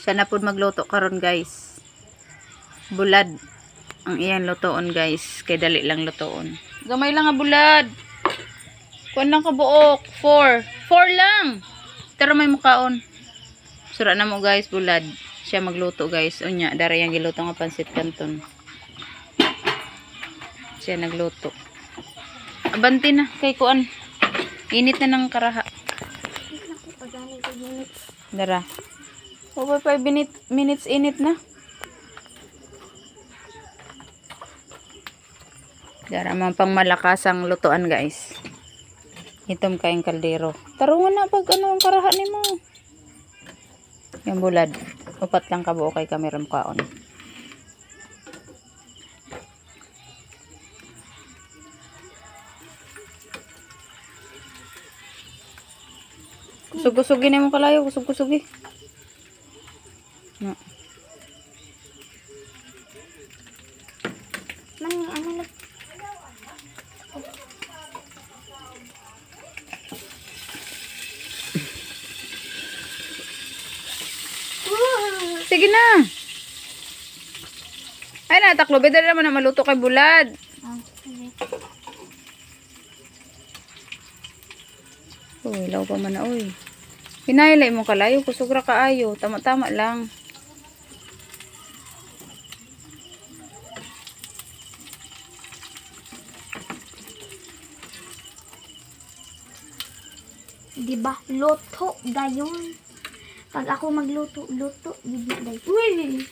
Siya na pud magluto karon guys. Bulad ang iyang lutoon guys. Kay dali lang lutoon. Gamay lang nga bulad. Kuan lang ka buok. 4 lang. Pero may mukaon. Sura na mo guys bulad. Siya magluto guys. Unya dara yang giluto nga pansit canton. Siya nagluto. Abanti na kay kuan. Init na ng karaha. Dara. Over 5 minutes init na. Dara man pang malakasang lutuan guys. Itom kayong kaldero. Tarungan na pag ano ang karaha nimo. Yung bulad. Upat lang kabuo kay kamera mukhaon. Kusog-kusugin na mo kalayo. Kusog-kusugi. No. Sige na. Ay na, taklo. Beda naman na maluto kay bulad. Uy, law pa man na, uy. Hinailay mo kalayo. Kusugra ka ayo. Tama-tama lang. Diba? Luto gayon. Pag ako magluto, luto. Diba dayon? Uy!